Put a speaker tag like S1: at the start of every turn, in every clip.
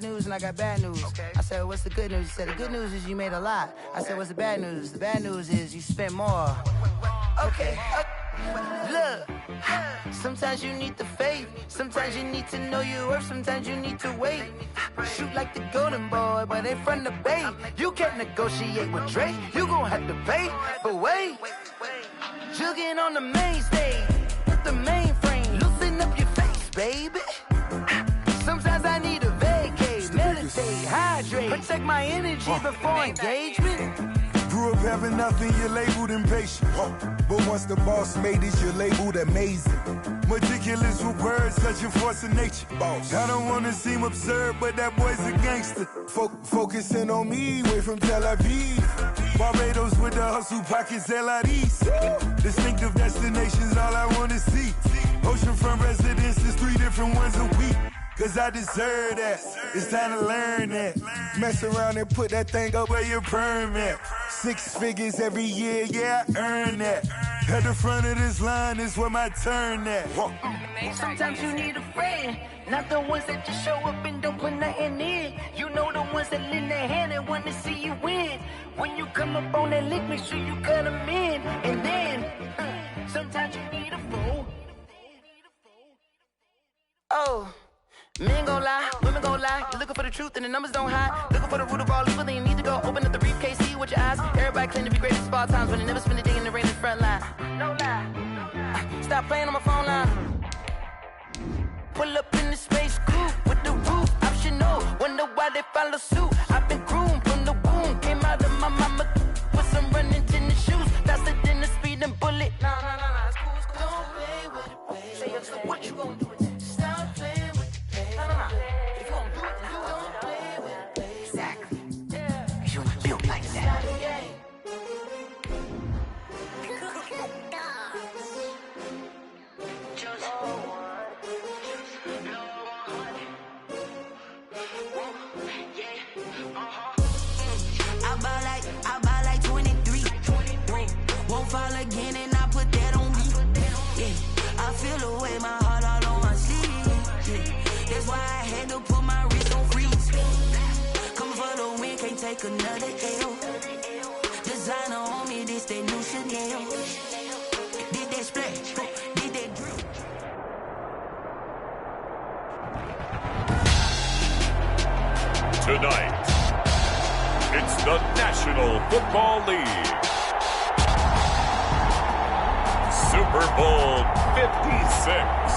S1: news and I got bad news. Okay. I said, what's the good news? He said, the good news is you made a lot. I said, what's the bad news? The bad news is you spent more. Okay. Look, sometimes you need the faith. Sometimes you need to know your worth. Sometimes you need to wait. Shoot like the golden boy, but they from the bay. You can't negotiate with Drake. You gon' have to pay. But wait, jugging on the main stage with the mainframe. Loosen up your face, baby. Sometimes I need a vacate, meditate, hydrate, protect my energy before engagement.
S2: Grew up having nothing, you're labeled impatient. But once the boss made it, you're labeled amazing. Meticulous with words, such a force of nature. I don't wanna seem absurd, but that boy's a gangster. Focusing on me, way from Tel Aviv. Barbados with the hustle pockets, LIDs. Distinctive destinations, all I wanna see. Oceanfront residences, 3 different ones a week. Cause I deserve that, it's time to learn that. Mess around and put that thing up where your perm at. 6 figures every year, yeah, I earn that. At the front of this line is where my turn at.
S1: Sometimes you need a friend, not the ones that just show up and don't put nothing in. You know the ones that lend their hand and want to see you win. When you come up on that lick, make sure you cut them in. And then, sometimes you need a fool. Oh. Men gon' lie, women gon' lie. You're looking for the truth and the numbers don't hide. Looking for the root of all evil, then you need to go open up the briefcase, see with your eyes. Everybody claim to be greatest of all times, but they never spend a day in the rain in the front line. No lie. Stop playing on my phone line. Pull up in the space coupe with the roof optional. Wonder why they follow suit. I've been groomed from the womb. Came out of my mama with some running tennis shoes. Faster than the speeding bullet. No, it's cool, it's cool. Don't play with it, baby. Say, what you gon' do with it? Stop playing. If you gon' do it, then you don't play with it, baby. Exactly. Cause you ain't built like that.
S3: I buy like 23. Won't fall again and I put that on me. Yeah, I feel the way my heart all on my sleeve. Yeah. That's why I had to put my wrist on freeze. Coming for the win, can't take another L. Designer on me, this that new Chanel. Did that splash, did that drip.
S4: Tonight, it's the National Football League. Super Bowl 56.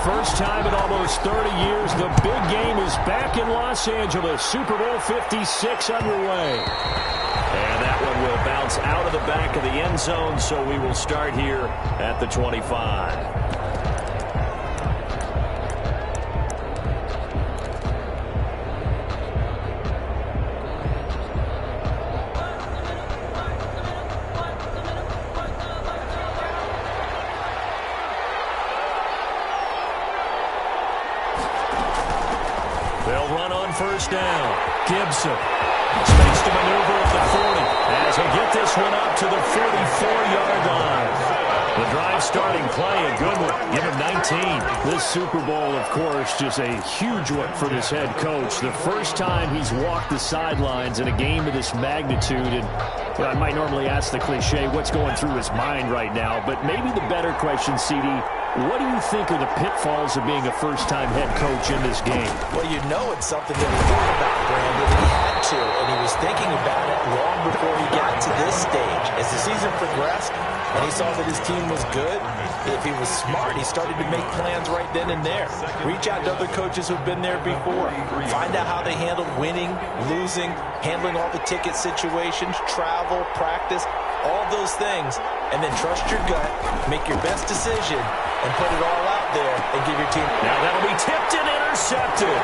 S5: First time in almost 30 years, the big game is back in Los Angeles. Super Bowl 56 underway. And that one will bounce out of the back of the end zone, so we will start here at the 25. First down. Gibson. Space to maneuver at the 40 as he'll get this one up to the 44-yard line. The drive starting play, a good one. Give him 19. This Super Bowl, of course, just a huge one for this head coach. The first time he's walked the sidelines in a game of this magnitude. And I might normally ask the cliche, what's going through his mind right now? But maybe the better question, CD, what do you think are the pitfalls of being a first-time head coach in this game?
S6: Well, you know it's something that he thought about, Brandon, and he had to, and he was thinking about it long before he got to this stage. As the season progressed and he saw that his team was good, if he was smart, he started to make plans right then and there. Reach out to other coaches who've been there before. Find out how they handled winning, losing, handling all the ticket situations, travel, practice, all those things, and then trust your gut, make your best decision, and put it all out there and give your team.
S5: Now that'll be tipped and intercepted.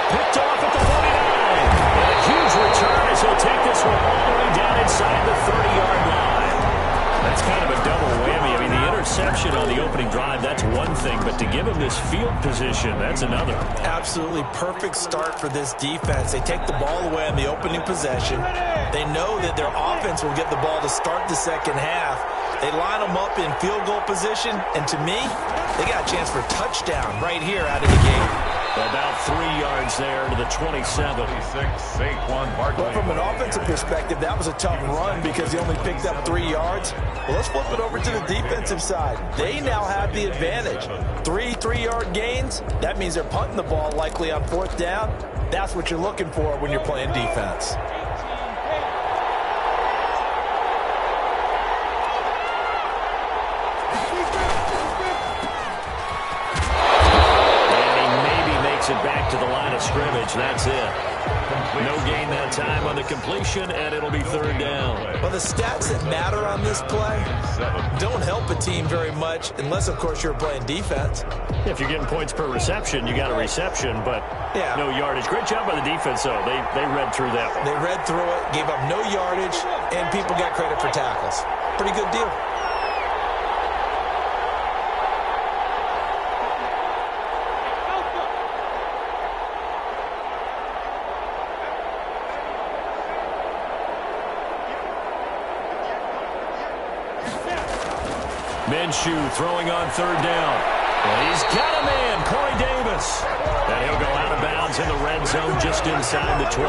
S5: Picked off at the 49. And huge return as he'll take this one all the way down inside the 30-yard line. That's kind of a double whammy. I mean, the interception on the opening drive, that's one thing, but to give him this field position, that's another.
S6: Absolutely perfect start for this defense. They take the ball away on the opening possession. They know that their offense will get the ball to start the second half. They line them up in field goal position, and to me, they got a chance for a touchdown right here out of the gate.
S5: About 3 yards there to the 27.
S6: But from an offensive perspective, that was a tough run because he only picked up 3 yards. Well, let's flip it over to the defensive side. They now have the advantage. 3 3-yard gains, that means they're punting the ball likely on 4th down. That's what you're looking for when you're playing defense.
S5: It back to the line of scrimmage. That's it. No gain that time on the completion, and it'll be 3rd down.
S6: Well, the stats that matter on this play don't help a team very much unless, of course, you're playing defense.
S5: If you're getting points per reception, you got a reception, but no yardage. Great job by the defense, though. They read through that one.
S6: They read through it, gave up no yardage, and people got credit for tackles. Pretty good deal.
S5: Minshew throwing on 3rd down. Well, he's got a man, Corey Davis. And he'll go out of bounds in the red zone just inside the 20.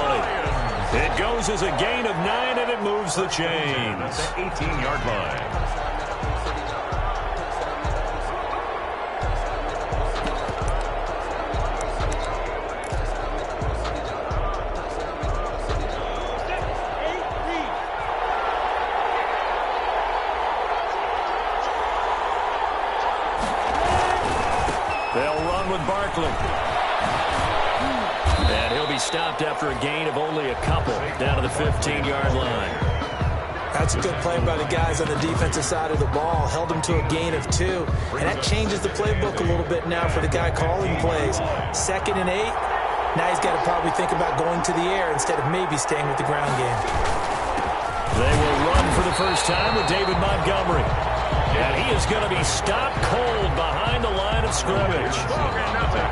S5: It goes as a gain of 9, and it moves the chains.
S4: The 18-yard line.
S5: And he'll be stopped after a gain of only a couple down to the 15-yard line.
S6: That's a good play by the guys on the defensive side of the ball. Held them to a gain of 2. And that changes the playbook a little bit now for the guy calling plays. 2nd and 8. Now he's got to probably think about going to the air instead of maybe staying with the ground game.
S5: They will run for the first time with David Montgomery. And he is going to be stopped cold behind the line of scrimmage.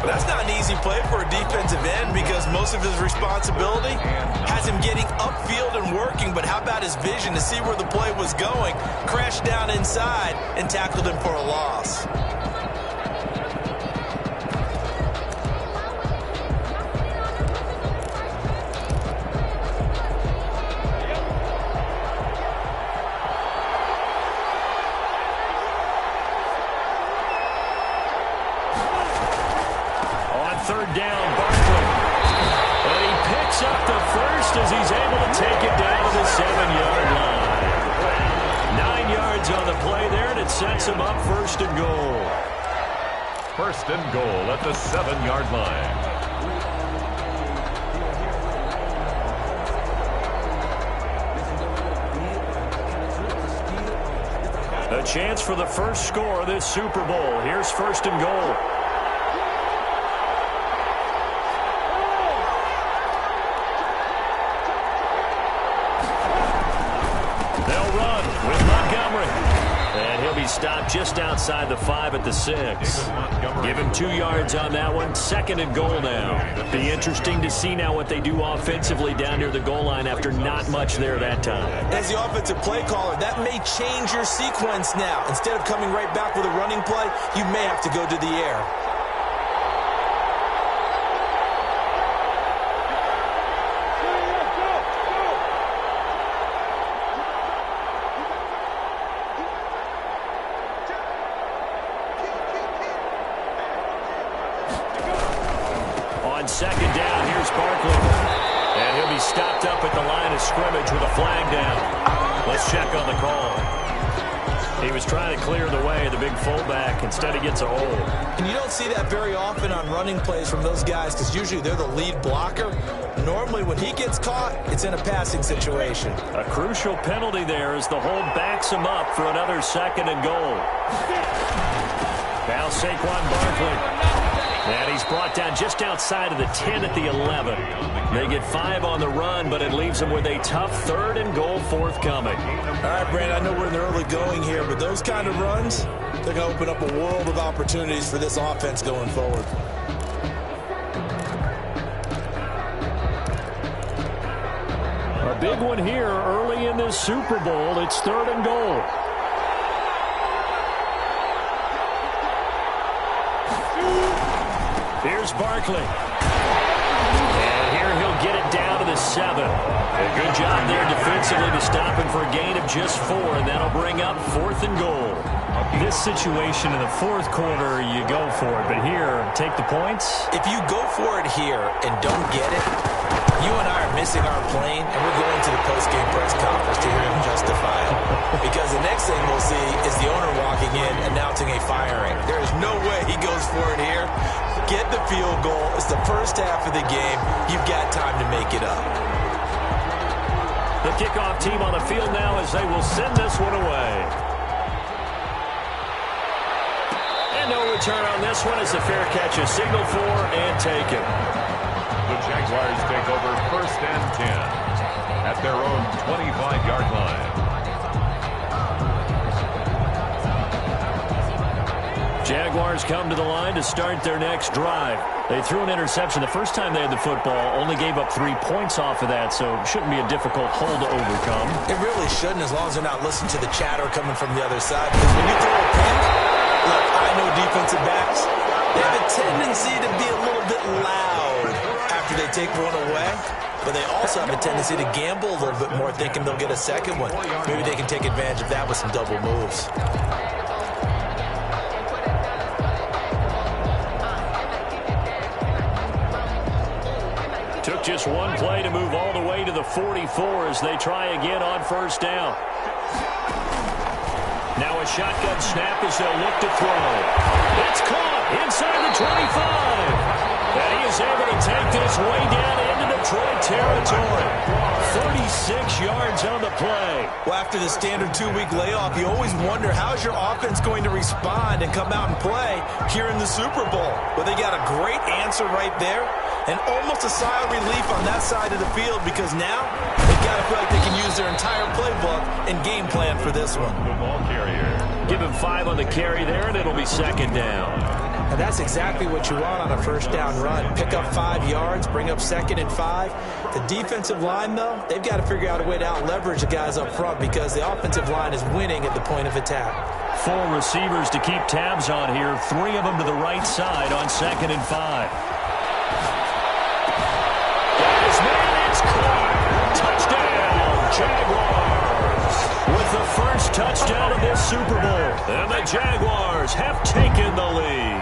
S6: That's not an easy play for a defensive end because most of his responsibility has him getting upfield and working, but how about his vision to see where the play was going, crashed down inside, and tackled him for a loss.
S5: As he's able to take it down to the 7-yard line. 9 yards on the play there, and it sets him up 1st and goal.
S4: 1st and goal at the 7-yard line.
S5: A chance for the first score of this Super Bowl. Here's 1st and goal. Stopped just outside the 5 at the 6. Give him 2 yards on that one. 2nd and goal now. Be interesting to see now what they do offensively down near the goal line after not much there that time.
S6: As the offensive play caller, that may change your sequence now. Instead of coming right back with a running play, you may have to go to the air.
S5: On 2nd down, here's Barkley. And he'll be stopped up at the line of scrimmage with a flag down. Let's check on the call. He was trying to clear the way, the big fullback. Instead, he gets a hold.
S6: And you don't see that very often on running plays from those guys because usually they're the lead blocker. Normally, when he gets caught, it's in a passing situation.
S5: A crucial penalty there as the hold backs him up for another 2nd and goal. Now Saquon Barkley. And he's brought down just outside of the 10 at the 11. They get 5 on the run, but it leaves them with a tough 3rd and goal forthcoming.
S6: All right, Brandon, I know we're in the early going here, but those kind of runs, they're going to open up a world of opportunities for this offense going forward.
S5: A big one here early in this Super Bowl. It's 3rd and goal. Here's Barkley. And here he'll get it down to the 7. A good job there defensively to stop him for a gain of just 4, and that'll bring up 4th and goal. This situation in the 4th quarter, you go for it. But here, take the points.
S6: If you go for it here and don't get it, you and I are missing our plane, and we're going to the post-game press conference to hear him justify it. Because the next thing we'll see is the owner walking in announcing a firing. There is no way he goes for it here. Get the field goal. It's the first half of the game. You've got time to make it up.
S5: The kickoff team on the field now as they will send this one away. And no return on this one as the fair catch is signaled for and taken.
S4: The Jaguars take over 1st and 10 at their own 25-yard line.
S5: Jaguars come to the line to start their next drive. They threw an interception the first time they had the football, only gave up 3 points off of that, so it shouldn't be a difficult hole to overcome.
S6: It really shouldn't, as long as they're not listening to the chatter coming from the other side. Because when you throw a pick, look, I know defensive backs, they have a tendency to be a little bit loud after they take one away. But they also have a tendency to gamble a little bit more, thinking they'll get a second one. Maybe they can take advantage of that with some double moves.
S5: Took just one play to move all the way to the 44 as they try again on 1st down. Now a shotgun snap as they'll look to throw. It's caught inside the 25. And he is able to take this way down into Detroit territory. 36 yards on the play.
S6: Well, after the standard 2-week layoff, you always wonder how's your offense going to respond and come out and play here in the Super Bowl. Well, they got a great answer right there and almost a sigh of relief on that side of the field because now they've got to feel like they can use their entire playbook and game plan for this one.
S4: The ball carrier.
S5: Give him 5 on the carry there, and it'll be 2nd down.
S6: And that's exactly what you want on a 1st down run. Pick up 5 yards, bring up 2nd and 5. The defensive line, though, they've got to figure out a way to out-leverage the guys up front because the offensive line is winning at the point of attack.
S5: 4 receivers to keep tabs on here. 3 of them to the right side on 2nd and 5. It's caught. Touchdown, Jaguars. With the first touchdown of this Super Bowl. And the Jaguars have taken the lead.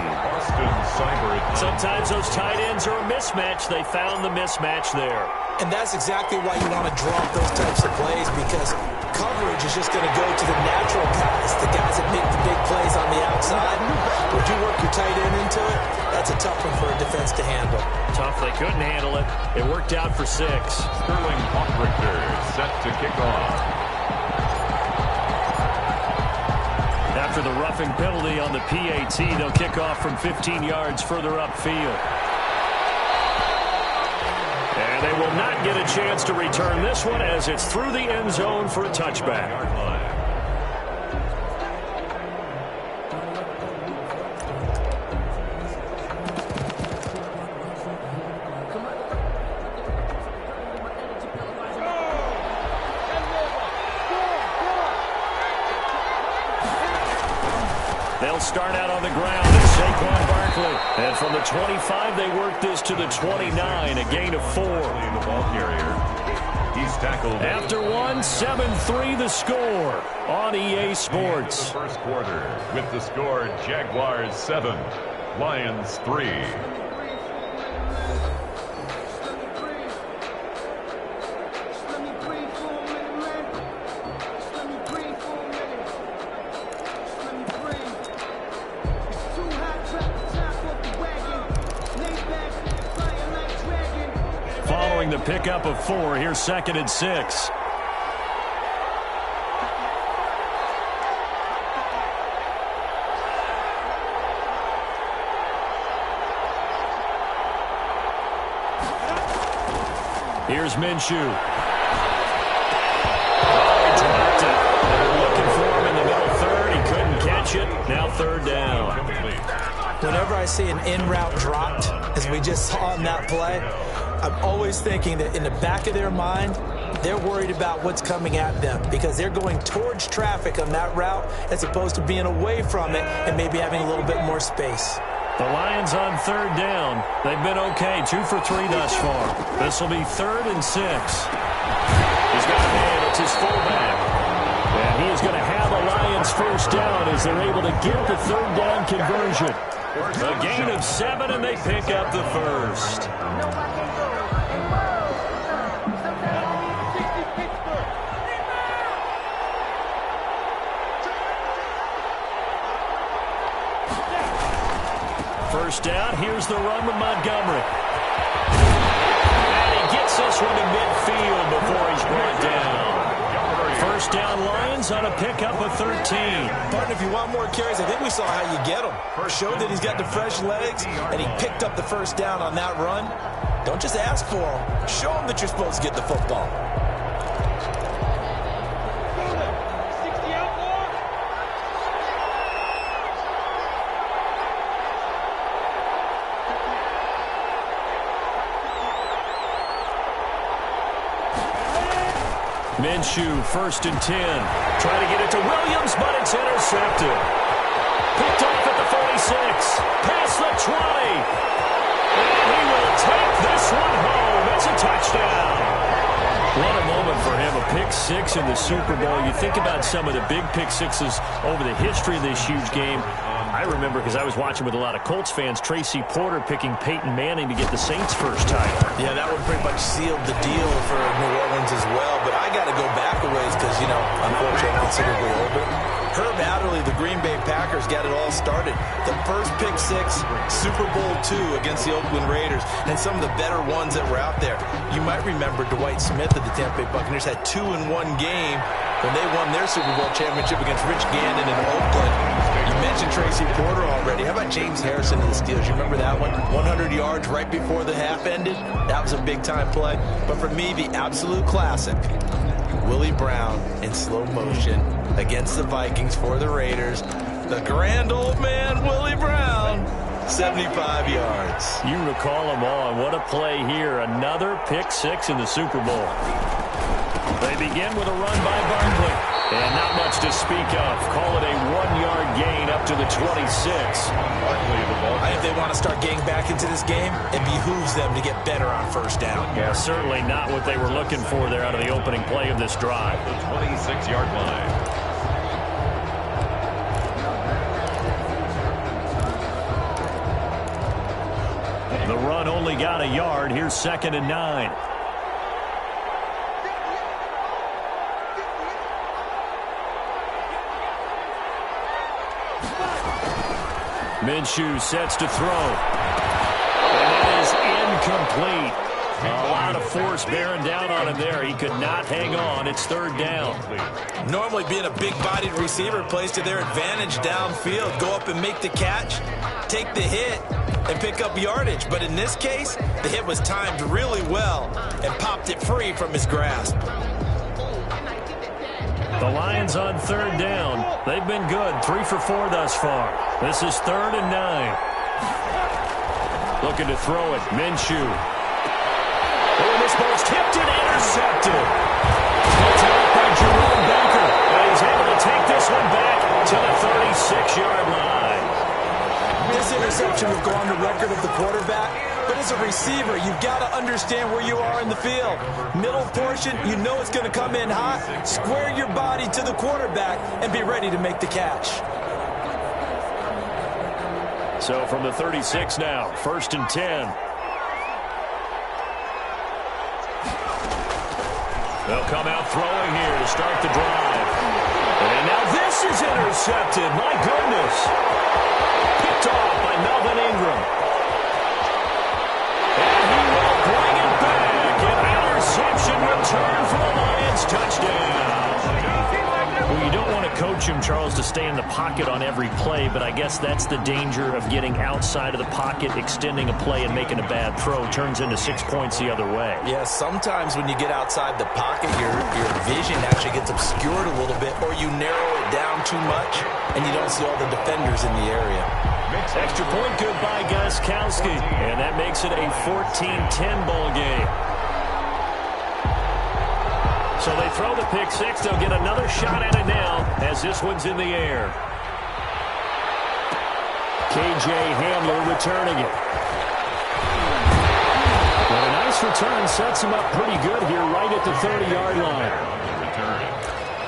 S5: Sometimes those tight ends are a mismatch. They found the mismatch there.
S6: And that's exactly why you want to drop those types of plays because coverage is just going to go to the natural guys, the guys that make the big plays on the outside. Would you work your tight end into it? That's a tough one for a defense to handle.
S5: Tough. They couldn't handle it. It worked out for 6.
S4: Sterling Hawkrichter set to kick off.
S5: After the roughing penalty on the PAT, they'll kick off from 15 yards further upfield. And they will not get a chance to return this one as it's through the end zone for a touchback. They'll start out on the ground as Saquon Barkley. And from the 25, they work this to the 29, a gain of 4.
S4: The ball carrier. He's tackled.
S5: After 1, 7-3 the score on EA Sports.
S4: The first quarter with the score Jaguars 7, Lions 3.
S5: Following the pickup of 4, here's 2nd and 6. Here's Minshew. Oh, he dropped it. They were looking for him in the middle third. He couldn't catch it. Now third down.
S6: Whenever I see an in-route dropped, as we just saw in that play, I'm always thinking that in the back of their mind, they're worried about what's coming at them because they're going towards traffic on that route as opposed to being away from it and maybe having a little bit more space.
S5: The Lions on third down. They've been okay, 2 for 3 thus far. This will be 3rd and 6. He's got a man. It's his fullback. And he is going to have a Lions first down as they're able to get the third down conversion. A gain of 7, and they pick up the first. First down, here's the run with Montgomery. And he gets this one to midfield before he's brought down. First down, Lions on a pickup of 13.
S6: Partner, if you want more carries, I think we saw how you get him. Showed that he's got the fresh legs, and he picked up the first down on that run. Don't just ask for him. Show him that you're supposed to get the football.
S5: Minshew, 1st and 10. Trying to get it to Williams, but it's intercepted. Picked off at the 46. Past the 20. And he will take this one home. It's a touchdown. What a moment for him. A pick 6 in the Super Bowl. You think about some of the big pick 6s over the history of this huge game. I remember, because I was watching with a lot of Colts fans, Tracy Porter picking Peyton Manning to get the Saints' first title.
S6: Yeah, that one pretty much sealed the deal for New Orleans as well. But I got to go back a ways because, you know, unfortunately, I'm considerably older. Herb Adderley, the Green Bay Packers, got it all started. The first pick 6, Super Bowl II against the Oakland Raiders, and some of the better ones that were out there. You might remember Dwight Smith of the Tampa Bay Buccaneers had 2 in one game when they won their Super Bowl championship against Rich Gannon in Oakland. You mentioned Tracy Porter already. How about James Harrison of the Steelers? You remember that one? 100 yards right before the half ended. That was a big-time play. But for me, the absolute classic, Willie Brown in slow motion against the Vikings for the Raiders. The grand old man, Willie Brown, 75 yards.
S5: You recall them all. What a play here. Another pick 6 in the Super Bowl. They begin with a run by Barkley. And not much to speak of. Call it a 1-yard gain up to the 26.
S6: If they want to start getting back into this game, it behooves them to get better on first down.
S5: Yeah, certainly not what they were looking for there out of the opening play of this drive.
S4: The 26-yard line.
S5: The run only got a yard. Here's 2nd and 9. Minshew sets to throw. And it is incomplete. A lot of force bearing down on him there. He could not hang on. It's 3rd down.
S6: Normally being a big-bodied receiver plays to their advantage downfield. Go up and make the catch, take the hit, and pick up yardage. But in this case, the hit was timed really well and popped it free from his grasp.
S5: The Lions on 3rd down. They've been good. 3 for 4 thus far. This is 3rd and 9. Looking to throw it. Minshew. Oh, this ball's tipped and intercepted. It's out by Jerome Baker. And he's able to take this one back to the 36-yard line.
S6: This interception will go on the record of the quarterback. But as a receiver, you've got to understand where you are in the field. Middle portion, you know it's going to come in hot. Square your body to the quarterback and be ready to make the catch.
S5: So from the 36 now, 1st and 10. They'll come out throwing here to start the drive. And now this is intercepted. My goodness. Picked off by Melvin Ingram. And he will bring it back. An interception return for the Lions. Touchdown. Well, you don't want to coach him, Charles, to stay in the pocket on every play, but I guess that's the danger of getting outside of the pocket, extending a play, and making a bad throw. Turns into 6 points the other way.
S6: Yeah, sometimes when you get outside the pocket, your vision actually gets obscured a little bit, or you narrow it down too much, and you don't see all the defenders in the area.
S5: Extra point good by Gostkowski, and that makes it a 14-10 ball game. So they throw the pick six. They'll get another shot at it now as this one's in the air. K.J. Hamler returning it. But a nice return sets him up pretty good here right at the 30-yard line.
S4: Return.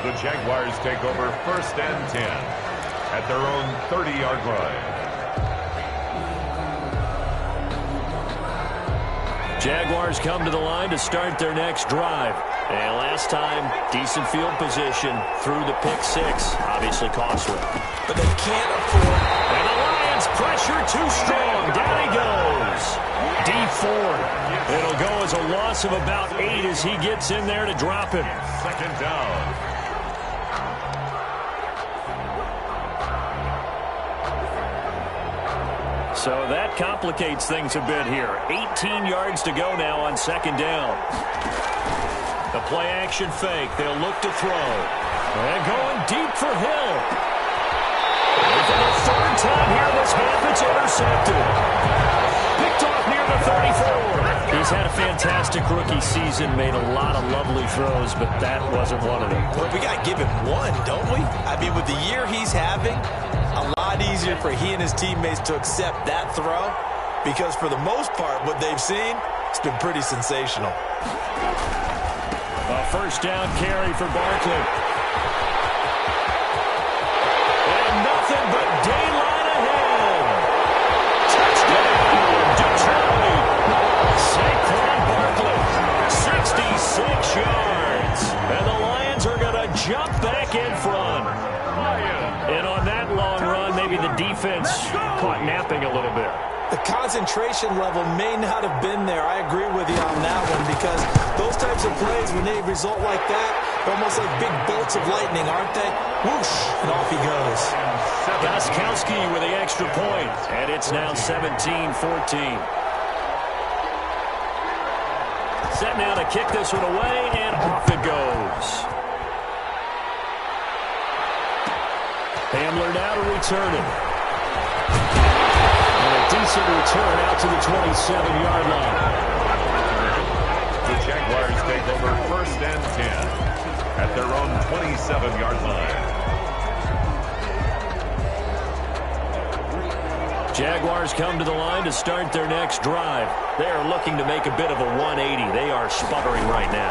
S4: The Jaguars take over 1st and 10 at their own 30-yard line.
S5: Jaguars come to the line to start their next drive. And last time, decent field position through the pick six. Obviously costly.
S6: But they can't afford.
S5: And the Lions pressure too strong. Down he goes. Deep forward. It'll go as a loss of about 8 as he gets in there to drop him.
S4: 2nd down.
S5: So that complicates things a bit here. 18 yards to go now on 2nd down. The play action fake. They'll look to throw. And going deep for Hill. And for the 3rd time here this half, it's intercepted. Picked off near the 34. He's had a fantastic rookie season, made a lot of lovely throws, but that wasn't one of them.
S6: Well, we got to give him one, don't we? I mean, with the year he's having, a lot easier for he and his teammates to accept that throw because for the most part, what they've seen, it's been pretty sensational.
S5: A 1st down carry for Barkley. And nothing but daylight ahead. Touchdown, Detroit. Saquon Barkley, 66 yards. And the Lions are going to jump back in front. And on that long run, maybe the defense caught napping a little bit.
S6: The concentration level may not have been there. I agree with you on that one because those types of plays, when they result like that, they're almost like big bolts of lightning, aren't they? Whoosh, and off he goes.
S5: Gostkowski with the extra point, and it's now 17-14. Set now to kick this one away, and off it goes. Hamler now to return it. And a decent return out to the 27-yard line.
S4: The Jaguars take over 1st and 10 at their own 27-yard line.
S5: Jaguars come to the line to start their next drive. They are looking to make a bit of a 180. They are sputtering right now.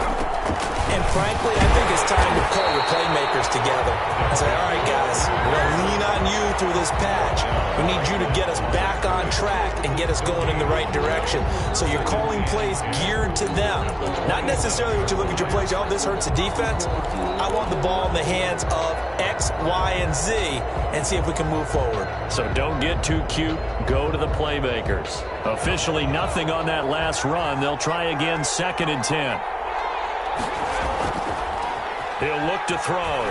S6: And frankly, I think it's time to pull your playmakers together and say, all right, guys, we're going to lean on you through this patch. We need you to get us back on track and get us going in the right direction. So you're calling plays geared to them. Not necessarily what you look at your plays, oh, this hurts the defense. I want the ball in the hands of X, Y, and Z and see if we can move forward.
S5: So don't get too cute. Go to the playmakers. Officially nothing on that last run. They'll try again 2nd and 10. He'll look to throw. Wide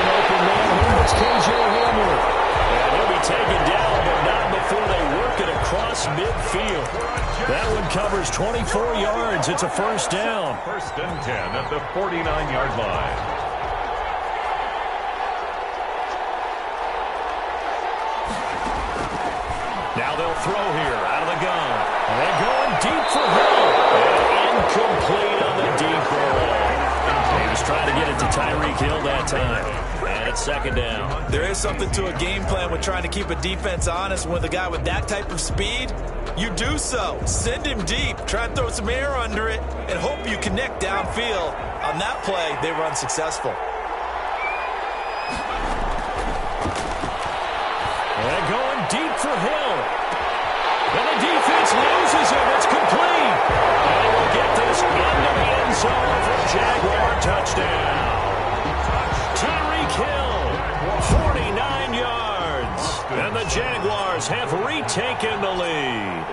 S5: open man. It's K.J. Hamler. And he'll be taken down, but not before they work it across midfield. That one covers 24 yards. It's a 1st down.
S4: 1st and 10 at the 49-yard line.
S5: Now they'll throw here out of the gun. And going deep for Hill. And incomplete on the deep ball. He was trying to get it to Tyreek Hill that time. And it's 2nd down.
S6: There is something to a game plan with trying to keep a defense honest. With a guy with that type of speed, you do so. Send him deep. Try and throw some air under it and hope you connect downfield. On that play, they were unsuccessful.
S5: And going deep for Hill. And the defense loses him. It's complete. And he will get this into the end zone for a Jaguar touchdown. Tyreek Hill, 49 yards. And the Jaguars have retaken the lead.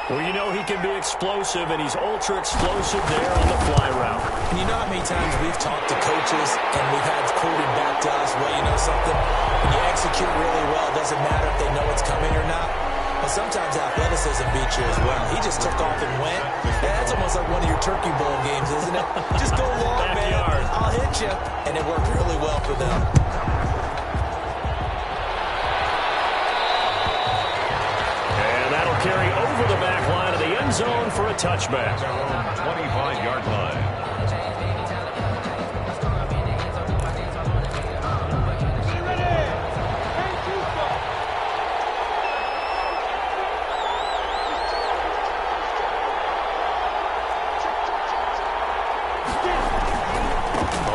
S5: Well, you know he can be explosive, and he's ultra-explosive there on the fly route.
S6: And you know how many times we've talked to coaches and we've had quoted back to us, well, you know something? When you execute really well, it doesn't matter if they know it's coming or not. But sometimes athleticism beats you as well. He just took off and went. Yeah, that's almost like one of your Turkey Bowl games, isn't it? Just go long, man. I'll hit you. And it worked really well for them.
S5: Carry over the back line of the end zone for a touchback.
S4: 25-yard line.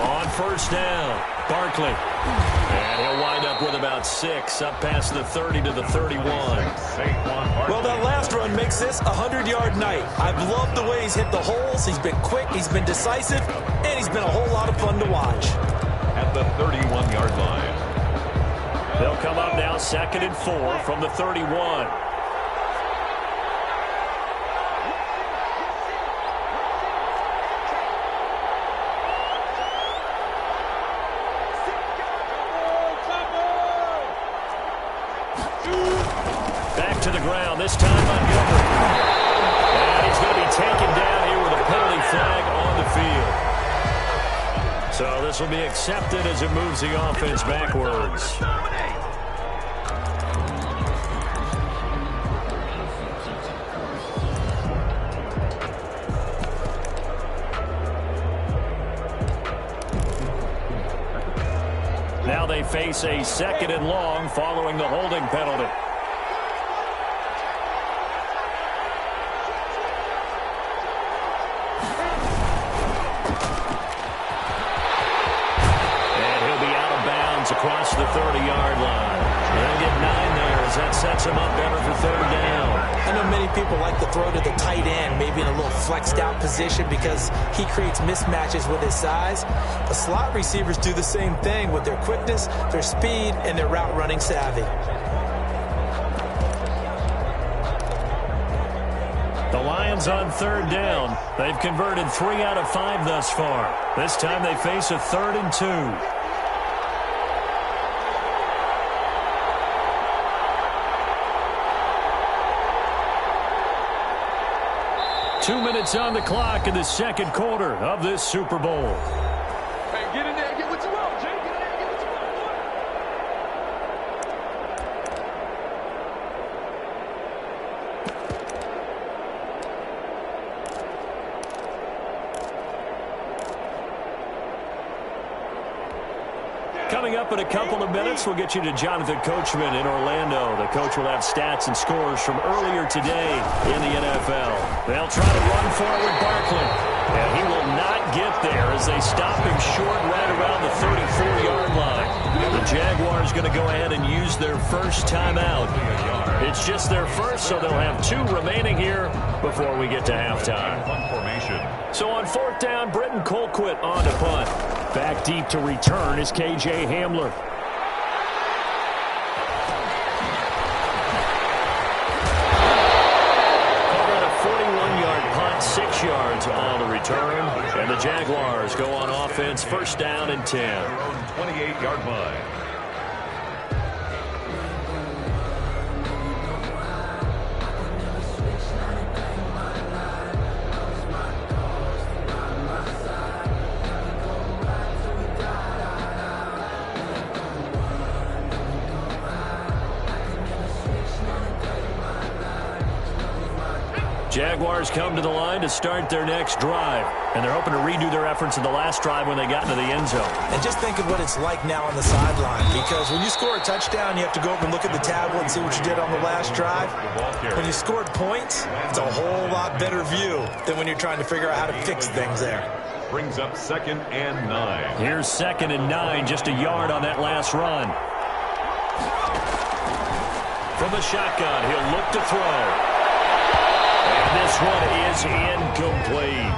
S5: On first down, Barkley. And he'll wind up with about 6, up past the 30 to the 31.
S6: Well, that last run makes this a 100-yard night. I've loved the way he's hit the holes. He's been quick, he's been decisive, and he's been a whole lot of fun to watch.
S4: At the 31-yard line.
S5: They'll come up now 2nd and 4 from the 31. To the ground, this time Montgomery. And he's going to be taken down here with a penalty flag on the field. So this will be accepted as it moves the offense backwards. Now they face a 2nd and long following the holding penalty. Across the 30-yard line. They'll get 9 there as that sets him up better for 3rd down.
S6: I know many people like to throw to the tight end, maybe in a little flexed out position because he creates mismatches with his size. The slot receivers do the same thing with their quickness, their speed, and their route running savvy.
S5: The Lions on 3rd down. They've converted 3 out of 5 thus far. This time they face a 3rd and 2. 2 minutes on the clock in the 2nd quarter of this Super Bowl.
S7: Hey, get in there and get what you want, Jay. Get in there and get what you want, boy.
S5: Coming up in a couple of minutes, we'll get you to Jonathan Coachman in Orlando. The coach will have stats and scores from earlier today in the NFL. They'll try to run forward Barkley, and he will not get there as they stop him short right around the 34-yard line. The Jaguars going to go ahead and use their first timeout. It's just their first, so they'll have 2 remaining here before we get to halftime. So on 4th down, Britton Colquitt on to punt. Back deep to return is K.J. Hamler. Covering a 41-yard punt, 6 yards on the return. And the Jaguars go on offense, 1st down and 10.
S4: 28-yard line.
S5: Jaguars come to the line to start their next drive, and they're hoping to redo their efforts in the last drive when they got into the end zone.
S6: And just think of what it's like now on the sideline, because when you score a touchdown, you have to go up and look at the tablet and see what you did on the last drive. When you scored points, it's a whole lot better view than when you're trying to figure out how to fix things there.
S4: Brings up 2nd and 9.
S5: Here's 2nd and 9, just a yard on that last run. From the shotgun, he'll look to throw. And this one is incomplete.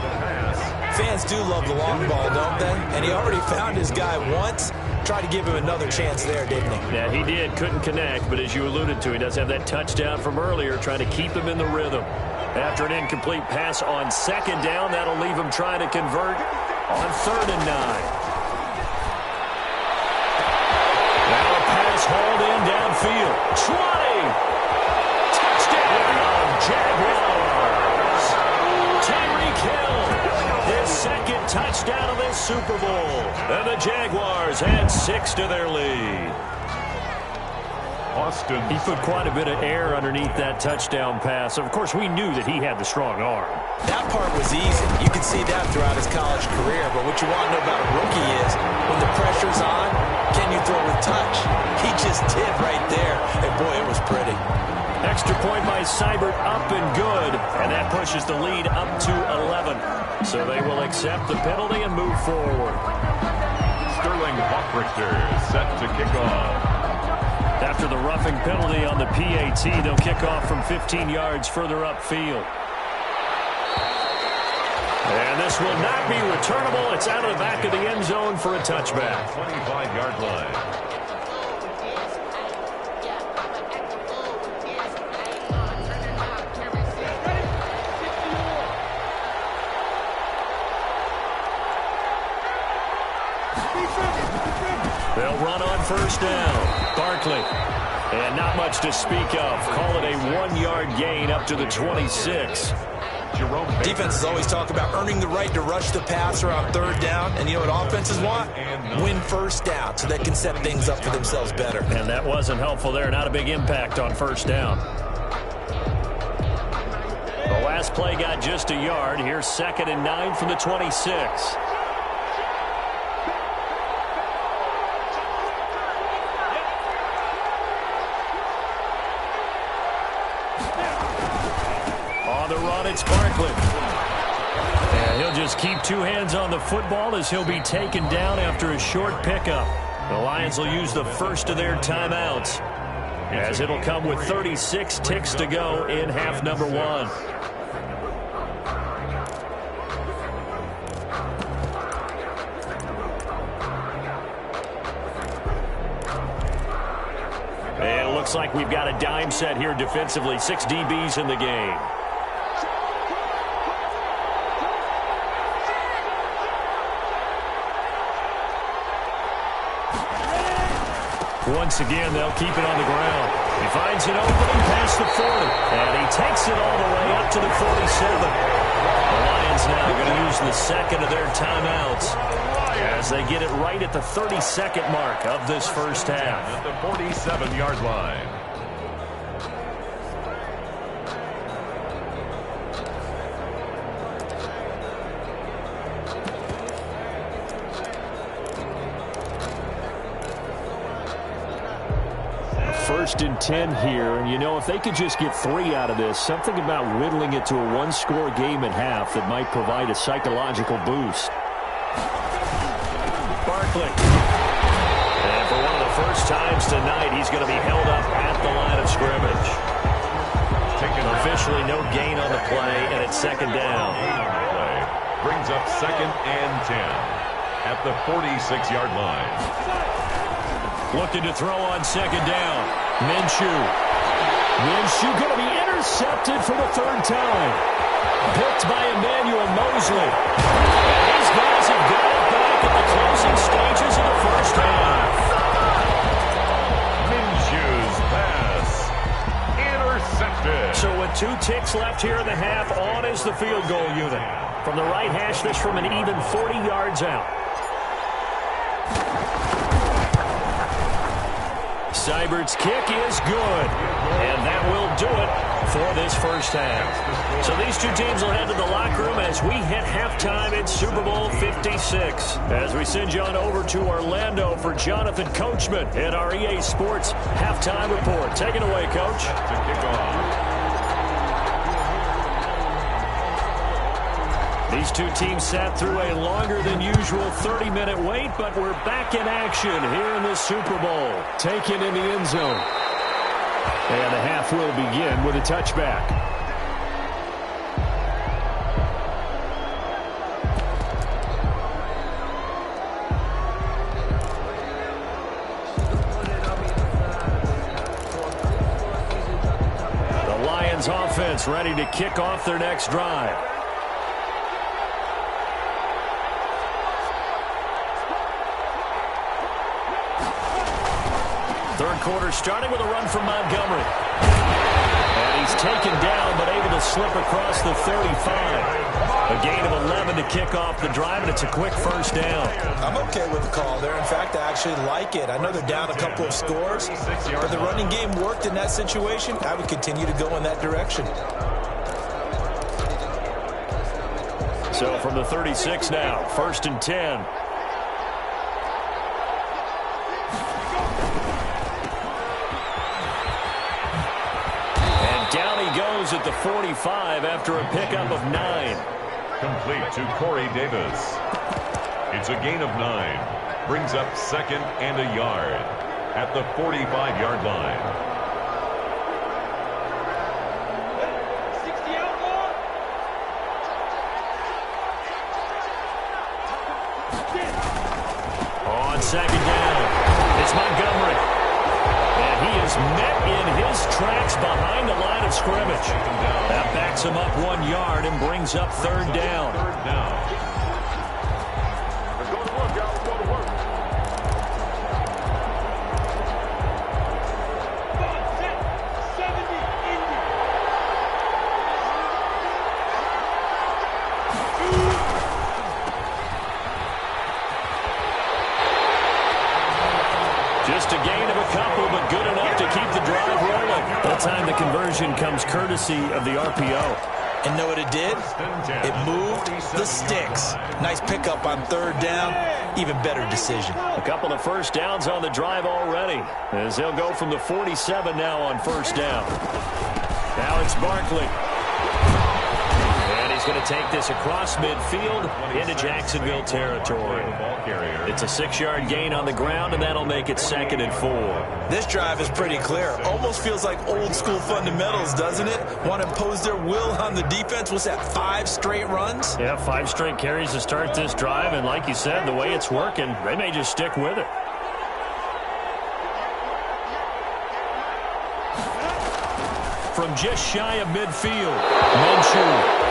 S6: Fans do love the long ball, don't they? And he already found his guy once. Tried to give him another chance there, didn't he?
S5: Yeah, he did. Couldn't connect, but as you alluded to, he does have that touchdown from earlier, trying to keep him in the rhythm. After an incomplete pass on second down, that'll leave him trying to convert on 3rd and 9. Now a pass hauled in downfield. 20! Touchdown, Jaguars! Tyreek Hill, his second touchdown of this Super Bowl. And the Jaguars add 6 to their lead.
S4: Austin.
S5: He put quite a bit of air underneath that touchdown pass. Of course, we knew that he had the strong arm.
S6: That part was easy. You can see that throughout his college career. But what you want to know about a rookie is when the pressure's on, can you throw with touch? He just did right there. And, boy, it was pretty.
S5: Extra point by Seibert, up and good. And that pushes the lead up to 11. So they will accept the penalty and move forward.
S4: Sterling Hockrichter set to kick off.
S5: After the roughing penalty on the PAT, they'll kick off from 15 yards further upfield. And this will not be returnable. It's out of the back of the end zone for a touchback.
S4: 25-yard line.
S5: They'll run on 1st down. Barkley. And not much to speak of. Call it a 1-yard gain up to the 26.
S6: Defenses always talk about earning the right to rush the passer on 3rd down. And you know what offenses want? Win 1st down so they can set things up for themselves better.
S5: And that wasn't helpful there. Not a big impact on 1st down. The last play got just a yard. Here's 2nd and 9 from the 26. It's Barkley. And he'll just keep 2 hands on the football as he'll be taken down after a short pickup. The Lions will use the first of their timeouts as it'll come with 36 ticks to go in half number 1. And it looks like we've got a dime set here defensively. 6 DBs in the game. Once again, they'll keep it on the ground. He finds an opening past the 40, and he takes it all the way up to the 47. The Lions now going to use the second of their timeouts as they get it right at the 32nd mark of this first half.
S4: At the 47-yard line.
S5: First and 10 here, and you know, if they could just get 3 out of this, something about whittling it to a 1-score game at half that might provide a psychological boost. Barkley. And for one of the first times tonight, he's going to be held up at the line of scrimmage. Officially no gain on the play, and it's 2nd down.
S4: Play brings up 2nd and 10 at the 46-yard line.
S5: Looking to throw on 2nd down. Minshew. Minshew going to be intercepted for the 3rd time. Picked by Emmanuel Mosley. And these guys have got it back at the closing stages of the first half.
S4: Minshew's pass intercepted.
S5: So with 2 ticks left here in the half, on is the field goal unit. From the right hash, this from an even 40 yards out. Seibert's kick is good, and that will do it for this first half. So these 2 teams will head to the locker room as we hit halftime in Super Bowl 56. As we send you on over to Orlando for Jonathan Coachman at our EA Sports Halftime Report. Take it away, Coach.
S4: To kick off.
S5: These 2 teams sat through a longer than usual 30-minute wait, but we're back in action here in the Super Bowl. Taken in the end zone. And the half will begin with a touchback. Lions offense ready to kick off their next drive. Third quarter starting with a run from Montgomery. And he's taken down but able to slip across the 35. A gain of 11 to kick off the drive, and it's a quick first down.
S6: I'm okay with the call there. In fact, I actually like it. I know they're down a couple of scores, but the running game worked in that situation. I would continue to go in that direction.
S5: So from the 36 now, 1st and 10. Down he goes at the 45 after a pickup of 9.
S4: Complete to Corey Davis. It's a gain of 9. Brings up 2nd and a yard at the 45-yard line.
S7: 60 out more.
S5: On 2nd down, it's Montgomery. And he is met in his tracks behind the line of scrimmage. That backs him up 1 yard and brings up 3rd down.
S7: Let's go to work, y'all. Let's go to work. 70, Indy.
S5: Just a gain of a couple, but good enough to keep the drive rolling. That time the conversion comes courtesy of the RPO.
S6: And know what it did? It moved the sticks. Nice pickup on 3rd down. Even better decision.
S5: A couple of first downs on the drive already, as they'll go from the 47 now on 1st down. Now it's Barkley. And he's going to take this across midfield into Jacksonville territory. It's a 6-yard gain on the ground, and that'll make it 2nd and 4.
S6: This drive is pretty clear. Almost feels like old school fundamentals, doesn't it? Want to impose their will on the defense. What's that, 5 straight runs?
S5: Yeah, 5 straight carries to start this drive, and like you said, the way it's working, they may just stick with it. From just shy of midfield, Minshew.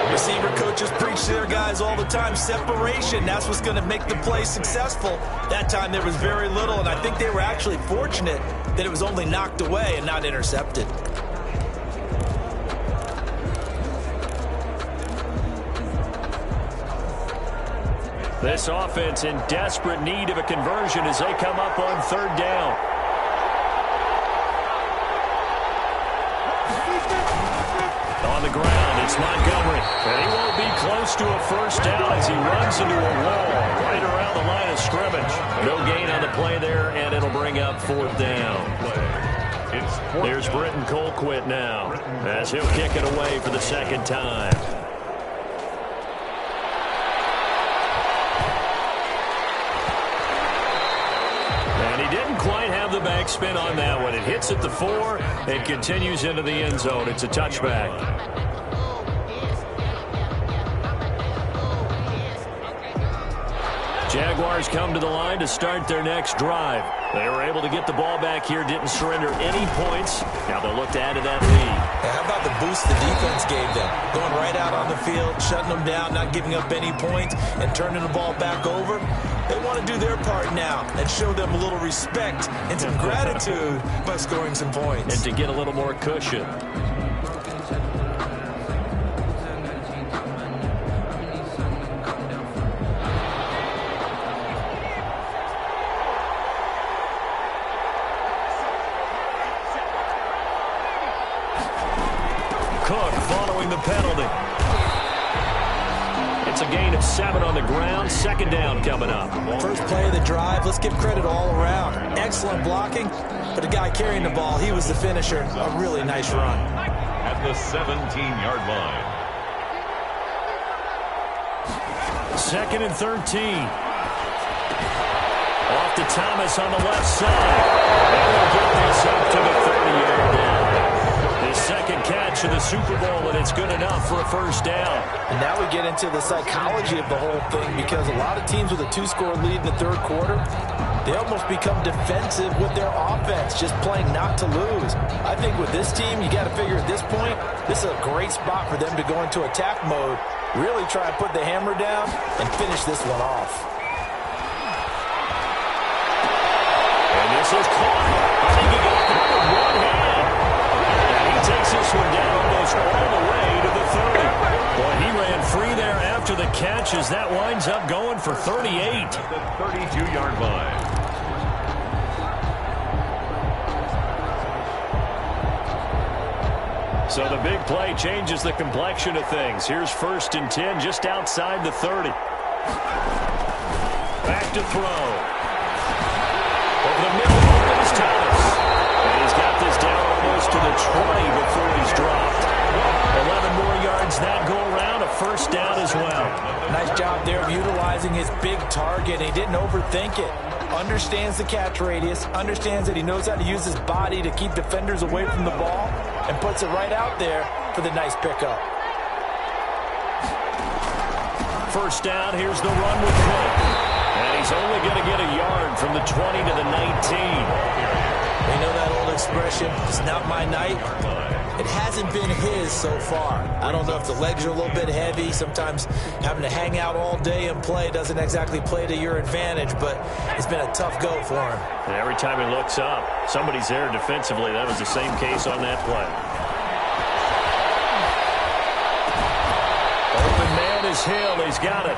S6: Receiver coaches preach to their guys all the time. Separation, that's what's going to make the play successful. That time there was very little, and I think they were actually fortunate that it was only knocked away and not intercepted.
S5: This offense in desperate need of a conversion as they come up on 3rd down. On the ground, it's Montgomery. And he won't be close to a first down as he runs into a wall right around the line of scrimmage. No gain on the play there, and it'll bring up 4th down. There's Britton Colquitt now as he'll kick it away for the 2nd time. And he didn't quite have the backspin on that one. It hits at the 4 and continues into the end zone. It's a touchback. Jaguars come to the line to start their next drive. They were able to get the ball back here, didn't surrender any points. Now they'll look to add to that lead.
S6: Yeah, how about the boost the defense gave them? Going right out on the field, shutting them down, not giving up any points, and turning the ball back over. They want to do their part now and show them a little respect and some gratitude by scoring some points.
S5: And to get a little more cushion. Cook following the penalty. It's a gain of 7 on the ground. 2nd down coming up.
S6: First play of the drive. Let's give credit all around. Excellent blocking, but the guy carrying the ball, he was the finisher. A really nice run.
S4: At the 17-yard line.
S5: 2nd and 13. Off to Thomas on the left side. And we'll get this up to the 30-yard line. His second catch of the Super Bowl, and it's good enough for a first down.
S6: And now we get into the psychology of the whole thing, because a lot of teams with a 2-score lead in the third quarter, they almost become defensive with their offense, just playing not to lose. I think with this team, you got to figure at this point, this is a great spot for them to go into attack mode, really try and put the hammer down and finish this one off.
S5: And this is caught. I think he got that with one hand. And he takes this one down almost all the way to the 30. Boy, he ran free there after the catch as that winds up going for 38.
S4: The 32-yard line.
S5: So the big play changes the complexion of things. Here's 1st and 10 just outside the 30. Back to throw. Over the middle, open is Thomas. And he's got this down almost to the 20 before he's dropped. 11 more yards that go around, a first down as well.
S6: Nice job there of utilizing his big target. He didn't overthink it. Understands the catch radius, understands that he knows how to use his body to keep defenders away from the ball, and puts it right out there for the nice pickup.
S5: First down, here's the run with Cook. And he's only going to get a yard from the 20 to the 19.
S6: You know that old expression, it's not my night. It hasn't been his so far. I don't know if the legs are a little bit heavy. Sometimes having to hang out all day and play doesn't exactly play to your advantage, but it's been a tough go for him.
S5: And every time he looks up, somebody's there defensively. That was the same case on that play. Open man is Hill. He's got it.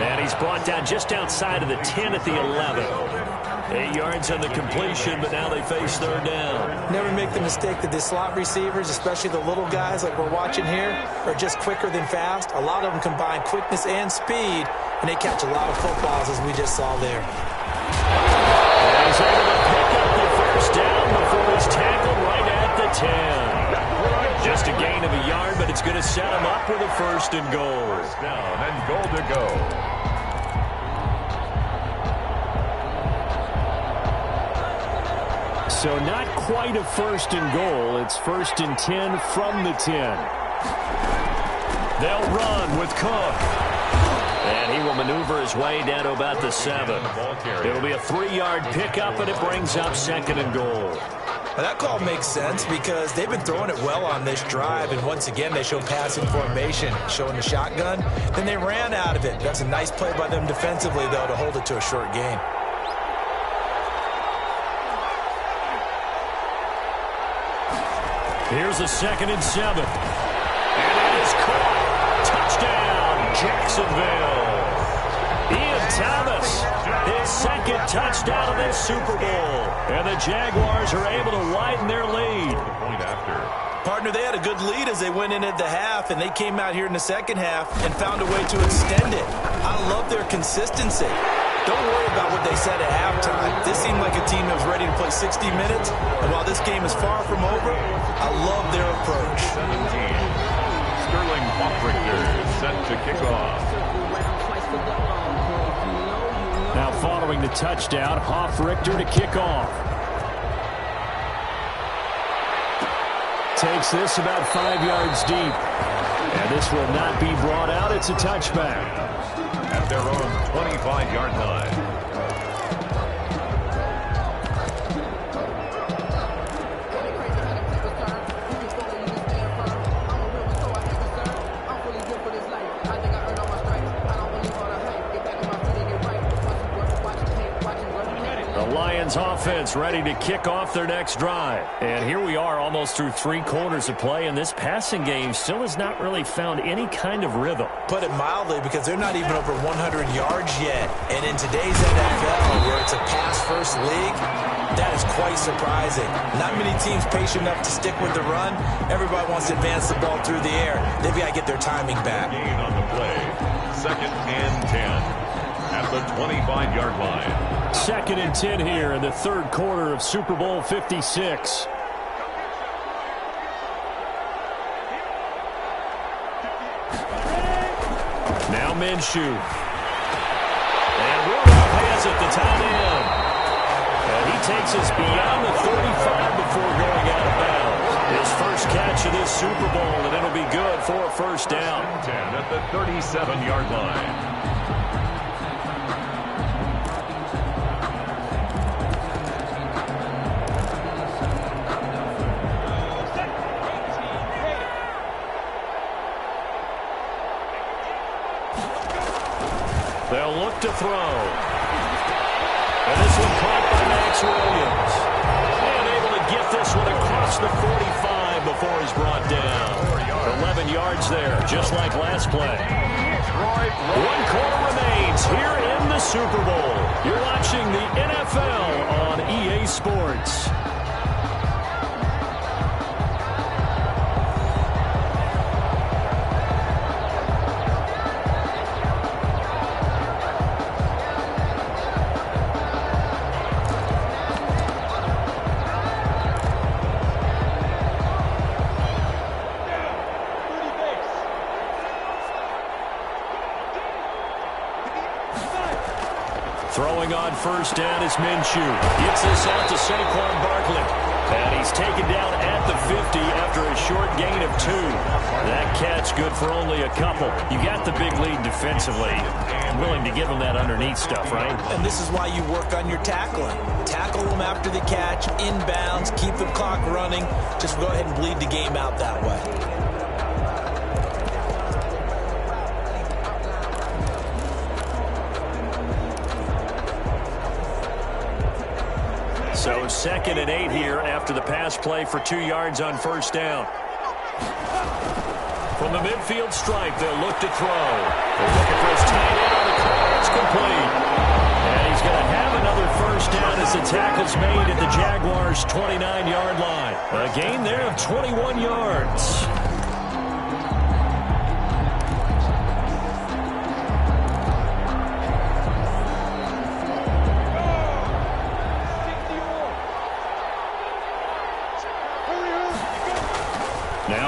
S5: And he's brought down just outside of the 10 at the 11. 8 yards on the completion, but now they face third down.
S6: Never make the mistake that the slot receivers, especially the little guys like we're watching here, are just quicker than fast. A lot of them combine quickness and speed, and they catch a lot of footballs, as we just saw there.
S5: And he's able to pick up the first down before he's tackled right at the 10. Just a gain of a yard, but it's going to set him up with a 1st and goal.
S4: First down and goal to go.
S5: So not quite a 1st and goal. It's 1st and 10 from the 10. They'll run with Cook. And he will maneuver his way down to about the 7. It'll be a 3-yard pickup, and it brings up 2nd and goal.
S6: Now that call makes sense because they've been throwing it well on this drive, and once again they show passing formation, showing the shotgun. Then they ran out of it. That's a nice play by them defensively, though, to hold it to a short gain.
S5: Here's a 2nd and 7. And it is caught. Touchdown, Jacksonville. Ian Thomas, his 2nd touchdown of this Super Bowl. And the Jaguars are able to widen their lead.
S4: Point after.
S6: Partner, they had a good lead as they went in at the half, and they came out here in the second half and found a way to extend it. I love their consistency. Don't worry about what they said at halftime. This seemed like a team that was ready to play 60 minutes, and while this game is far from over, I love their approach.
S4: 17. Sterling Hoffrichter set to kick off.
S5: Now following the touchdown, Hoffrichter to kick off. Takes this about 5 yards deep. And this will not be brought out. It's a touchback.
S4: At their own 25-yard line.
S5: Offense ready to kick off their next drive. And here we are almost through 3 quarters of play, and this passing game still has not really found any kind of rhythm.
S6: Put it mildly, because they're not even over 100 yards yet. And in today's NFL, where it's a pass-first league, that is quite surprising. Not many teams patient enough to stick with the run. Everybody wants to advance the ball through the air. They've got to get their timing back.
S4: Gain on the play. 2nd and 10. At the 25-yard line.
S5: 2nd and 10 here in the third quarter of Super Bowl 56. Now Minshew. And Rudolph has it, the tight end. And he takes us beyond the 35 before going out of bounds. His first catch of this Super Bowl, and it'll be good for a first down.
S4: 10 at the 37-yard line.
S5: They'll look to throw. And this one caught by Max Williams. And able to get this one across the 45 before he's brought down. 11 yards there, just like last play. 1 quarter remains here in the Super Bowl. You're watching the NFL on EA Sports. Throwing on first down is Minshew. Gets this out to Saquon Barkley. And he's taken down at the 50 after a short gain of 2. That catch good for only a couple. You got the big lead defensively. Willing to give them that underneath stuff, right?
S6: And this is why you work on your tackling. Tackle them after the catch, inbounds, keep the clock running. Just go ahead and bleed the game out that way.
S5: So 2nd and 8 here after the pass play for 2 yards on first down. From the midfield stripe, they'll look to throw. They're looking for his tight end on the corner. It's complete. And he's going to have another first down as the tackle's made at the Jaguars' 29-yard line. A gain there of 21 yards.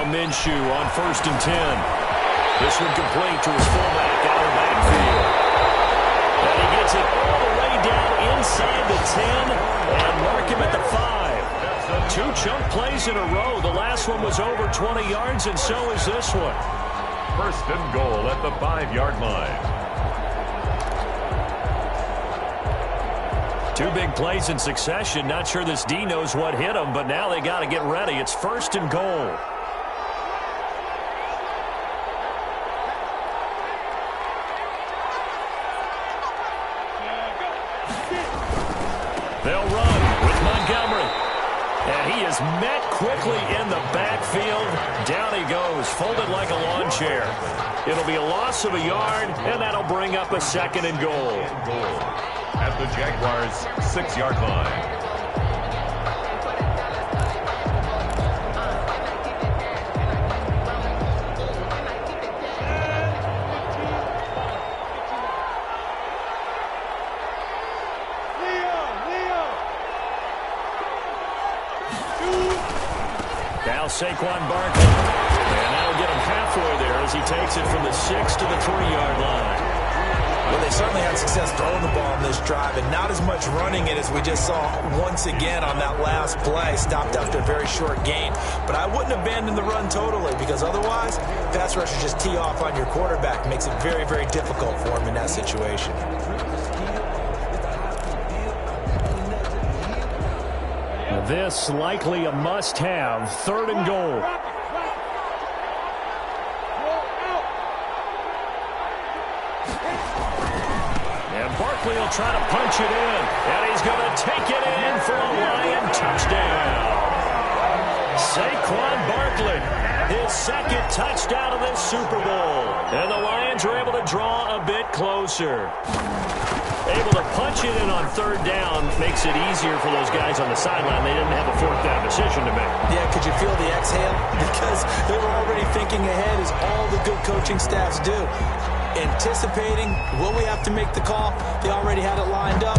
S5: Minshew on 1st and 10. This one complete to his fullback out of the backfield. And he gets it all the way down inside the 10 and mark him at the 5. 2 chunk plays in a row. The last one was over 20 yards, and so is this one.
S4: 1st and goal at the 5-yard line.
S5: 2 big plays in succession. Not sure this D knows what hit him, but now they got to get ready. It's 1st and goal. They'll run with Montgomery. And he is met quickly in the backfield. Down he goes, folded like a lawn chair. It'll be a loss of a yard, and that'll bring up a 2nd and goal.
S4: At the Jaguars' 6-yard line.
S5: Now Saquon Barkley. And that'll get him halfway there as he takes it from the 6 to the 3-yard line.
S6: Well, they certainly had success throwing the ball on this drive, and not as much running it as we just saw once again on that last play. Stopped after a very short gain. But I wouldn't abandon the run totally, because otherwise, pass rushers just tee off on your quarterback. Makes it very, very difficult for him in that situation.
S5: This likely a must-have. 3rd and goal. And Barkley will try to punch it in. And he's going to take it in for a Lion touchdown. Saquon Barkley, his 2nd touchdown of this Super Bowl. And the Lions are able to draw a bit closer. Able to punch it in on 3rd down makes it easier for those guys on the sideline. They didn't have a 4th down decision to make.
S6: Yeah, could you feel the exhale? Because they were already thinking ahead, as all the good coaching staffs do. Anticipating, will we have to make the call? They already had it lined up.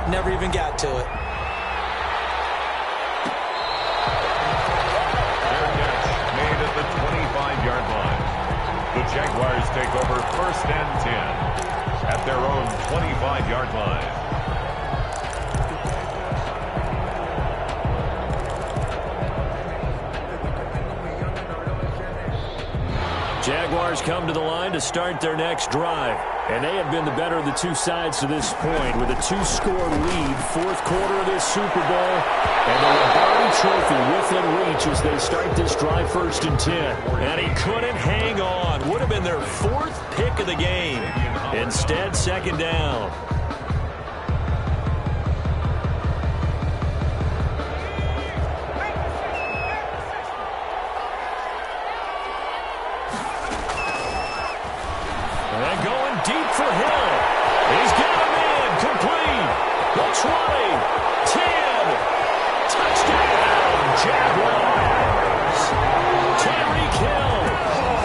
S6: Never even got to it.
S4: Their catch made at the 25-yard line. The Jaguars take over 1st and 10. At their own 25-yard line.
S5: Jaguars come to the line to start their next drive. And they have been the better of the two sides to this point with a two-score lead, fourth quarter of this Super Bowl. And the Lombardi Trophy within reach as they start this drive 1st and 10. And he couldn't hang on. Would have been their fourth pick of the game. Instead, 2nd down. And going deep for Hill. He's got him in. Complete. The 20. 10. Touchdown, Jaguars. Tyreek Hill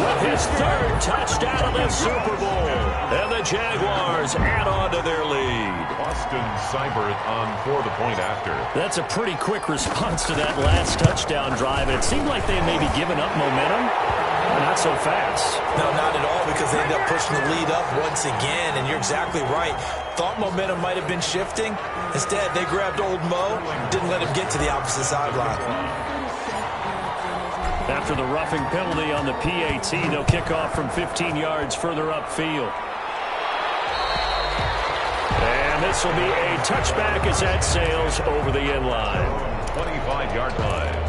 S5: with his 3rd touchdown of the Super Bowl. And the Jaguars add on to their lead.
S4: Austin Seibert on for the point after.
S5: That's a pretty quick response to that last touchdown drive. And it seemed like they may be giving up momentum. Not so fast.
S6: No, not at all, because they ended up pushing the lead up once again, and you're exactly right. Thought momentum might have been shifting. Instead, they grabbed old Mo, didn't let him get to the opposite sideline.
S5: After the roughing penalty on the PAT, they'll kick off from 15 yards further upfield. And this will be a touchback as that sails over the end line.
S4: 25-yard line.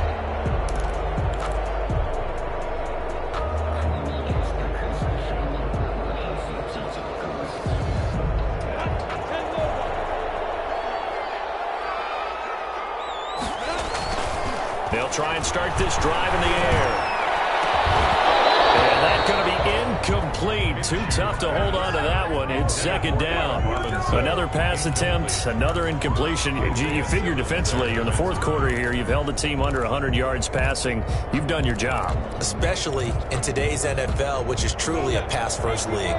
S5: They'll try and start this drive in the air. And that's going to be incomplete. Too tough to hold on to that one. It's 2nd down. Another pass attempt, another incompletion. You figure defensively, you're in the 4th quarter here. You've held the team under 100 yards passing. You've done your job.
S6: Especially in today's NFL, which is truly a pass-first league.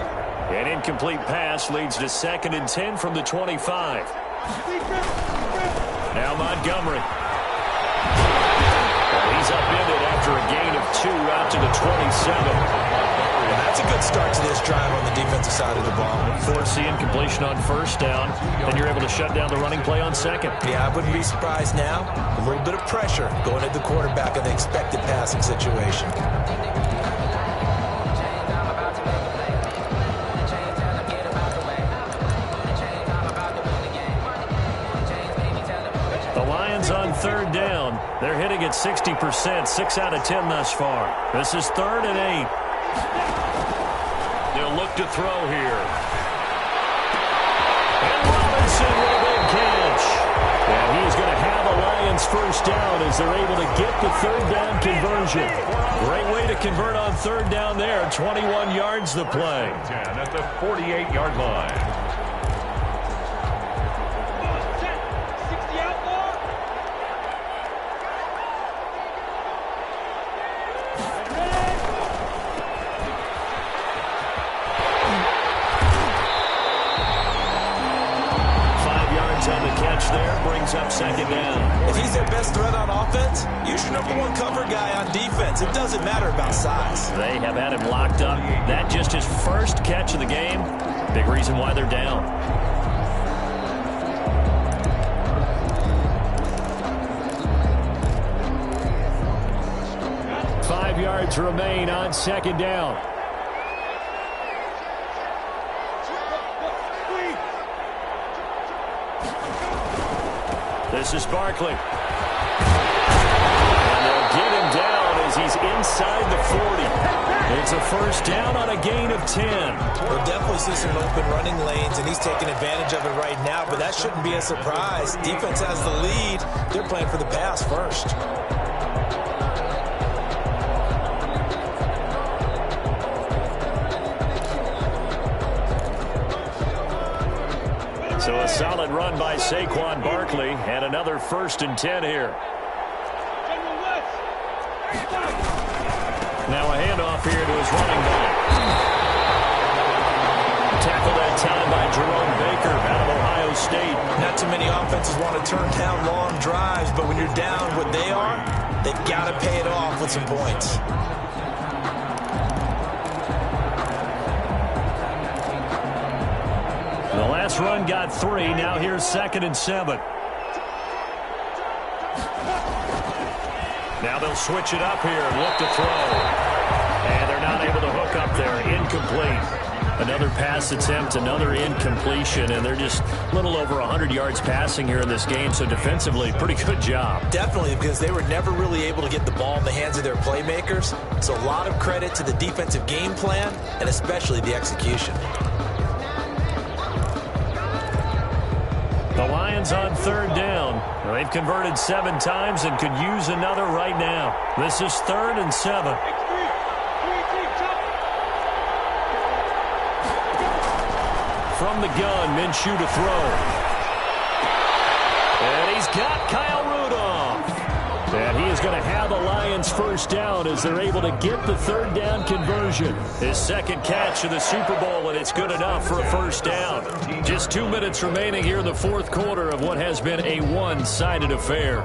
S5: An incomplete pass leads to 2nd and 10 from the 25. Now Montgomery. He's upended after a gain of 2 out to the 27.
S6: And that's a good start to this drive on the defensive side of the ball.
S5: Force the incompletion on 1st down, and you're able to shut down the running play on 2nd.
S6: Yeah, I wouldn't be surprised now. A little bit of pressure going at the quarterback in the expected passing situation.
S5: On 3rd down, they're hitting at 60%, 6 out of 10 thus far. This is 3rd and 8. They'll look to throw here. And Robinson with a big catch. And he's going to have a Lions 1st down as they're able to get the 3rd down conversion. Great way to convert on 3rd down there. 21 yards the play.
S4: 10 at the 48-yard line.
S5: There brings up 2nd down.
S6: If he's their best threat on offense, use your #1 cover guy on defense. It doesn't matter about size.
S5: They have had him locked up. That just his 1st catch of the game. Big reason why they're down. Five yards remain on 2nd down. This is Barkley. And they'll get him down as he's inside the 40. It's a 1st down on a gain of 10.
S6: We'll definitely see some open running lanes, and he's taking advantage of it right now, but that shouldn't be a surprise. Defense has the lead. They're playing for the pass first.
S5: So a solid run by Saquon Barkley, and another 1st and 10 here. Now a handoff here to his running back. Tackled that time by Jerome Baker out of Ohio State.
S6: Not too many offenses want to turn down long drives, but when you're down what they are, they've got to pay it off with some points.
S5: The last run got 3. Now here's 2nd and 7. Now they'll switch it up here and look to throw. And they're not able to hook up there, incomplete. Another pass attempt, another incompletion, and they're just a little over 100 yards passing here in this game, so defensively, pretty good job.
S6: Definitely, because they were never really able to get the ball in the hands of their playmakers, so a lot of credit to the defensive game plan, and especially the execution.
S5: The Lions on third down. They've converted 7 times and could use another right now. This is 3rd and 7. From the gun, Minshew to throw. And he's got Kyle Rudolph. And he is going to have the Lions first down as they're able to get the 3rd down conversion. His 2nd catch of the Super Bowl, and it's good enough for a first down. Just 2 minutes remaining here in the 4th quarter of what has been a one-sided affair.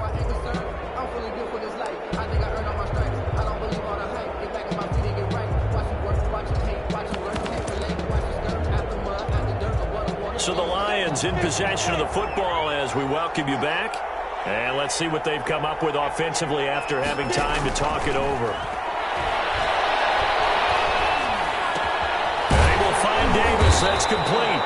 S5: So the Lions in possession of the football as we welcome you back. And let's see what they've come up with offensively after having time to talk it over. They will find Davis. That's complete.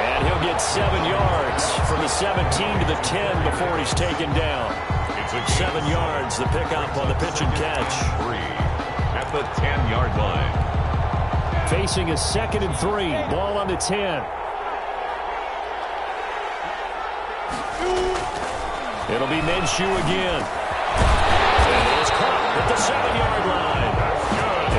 S5: And he'll get 7 yards from the 17 to the 10 before he's taken down.
S4: It's a
S5: 7 yards, the pickup on the pitch and catch.
S4: 3 at the 10-yard line.
S5: Facing a 2nd and 3. Ball on the 10. It'll be Minshew again. And it is caught at the 7-yard line.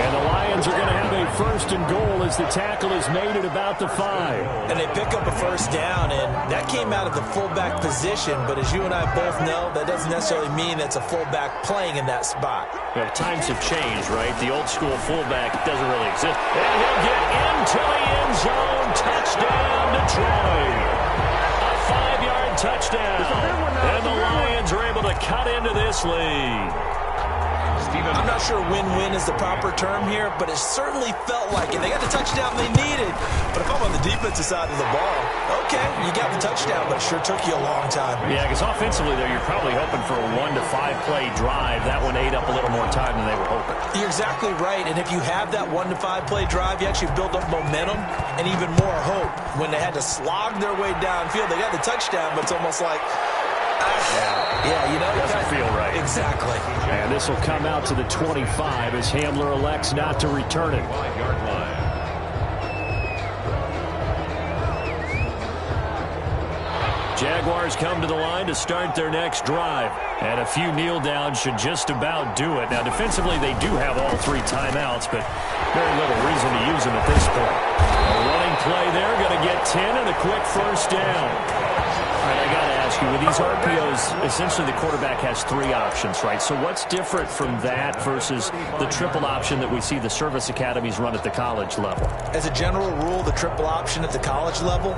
S5: And the Lions are going to have a 1st and goal as the tackle is made at about the 5.
S6: And they pick up a first down, and that came out of the fullback position. But as you and I both know, that doesn't necessarily mean it's a fullback playing in that spot.
S5: Well, times have changed, right? The old school fullback doesn't really exist. And he'll get into the end zone. Touchdown, Detroit. A 5-yard touchdown. And the Lions are able to cut into this lead.
S6: I'm not sure win-win is the proper term here, but it certainly felt like it. They got the touchdown they needed. But if I'm on the defensive side of the ball, okay, you got the touchdown, but it sure took you a long time.
S5: Yeah, because offensively there, you're probably hoping for a 1 to 5 play drive. That one ate up a little more time than they were hoping.
S6: You're exactly right, and if you have that 1 to 5 play drive, you actually build up momentum and even more hope. When they had to slog their way downfield, they got the touchdown, but it's almost like, yeah, you know,
S5: it doesn't feel right.
S6: Exactly.
S5: And this will come out to the 25 as Hamler elects not to return it.
S4: 5-yard line.
S5: Jaguars come to the line to start their next drive. And a few kneel downs should just about do it. Now, defensively, they do have all 3 timeouts, but very little reason to use them at this point. A running play there, going to get 10 and a quick first down. All right, I got to ask you, with these RPOs, essentially the quarterback has 3 options, right? So what's different from that versus the triple option that we see the service academies run at the college level?
S6: As a general rule, the triple option at the college level,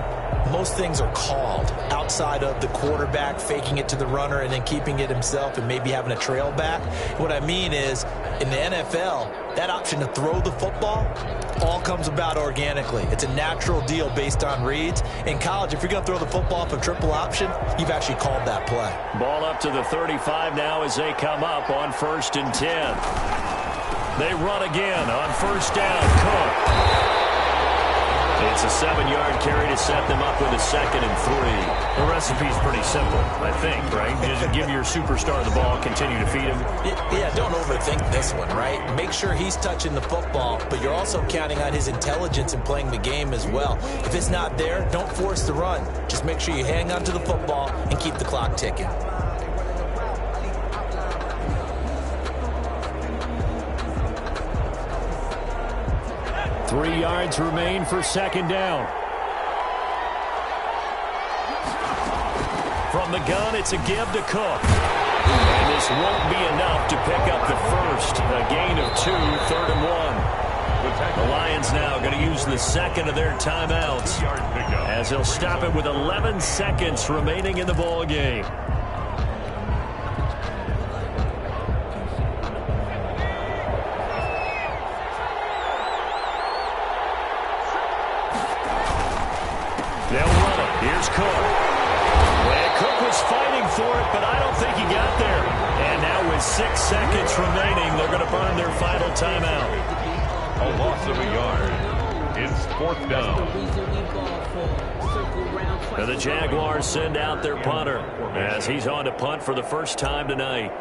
S6: most things are called outside of the quarterback faking it to the runner and then keeping it himself and maybe having a trail back. What I mean is, in the NFL, that option to throw the football all comes about organically. It's a natural deal based on reads. In college, if you're going to throw the football off a triple option, you've actually called that play.
S5: Ball up to the 35 now as they come up on 1st and 10. They run again on 1st down. Cook. It's a 7-yard carry to set them up with a 2nd and 3. The recipe's pretty simple, I think, right? Just give your superstar the ball, continue to feed him.
S6: Yeah, don't overthink this one, right? Make sure he's touching the football, but you're also counting on his intelligence in playing the game as well. If it's not there, don't force the run. Just make sure you hang on to the football and keep the clock ticking.
S5: Three yards remain for 2nd down. From the gun, it's a give to Cook. And this won't be enough to pick up the first. A gain of 2, 3rd and 1. The Lions now going to use the 2nd of their timeouts as they'll stop it with 11 seconds remaining in the ball game. They'll run it. Here's Cook. And Cook was fighting for it, but I don't think he got there. And now with 6 seconds remaining, they're going to burn their final timeout.
S4: A loss of a yard. It's 4th down.
S5: And the Jaguars send out their punter as he's on to punt for the first time tonight.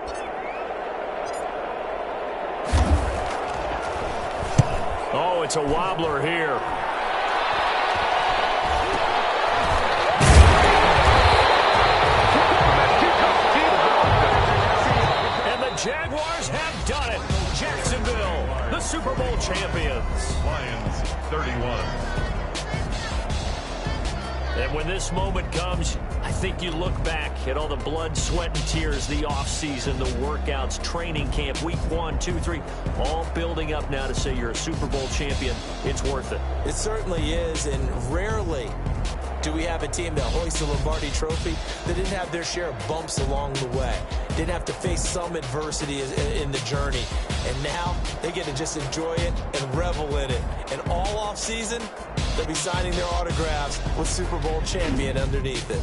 S5: Oh, it's a wobbler here. And the Jaguars have done it. Jacksonville, the Super Bowl champions.
S4: Lions 31.
S5: And when this moment comes, I think you look back at all the blood, sweat, and tears, the offseason, the workouts, training camp, week 1, 2, 3, all building up now to say you're a Super Bowl champion. It's worth it.
S6: It certainly is, and rarely do we have a team that hoists a Lombardi trophy that didn't have their share of bumps along the way, didn't have to face some adversity in the journey. And now they get to just enjoy it and revel in it. And all off season, they'll be signing their autographs with Super Bowl champion underneath it.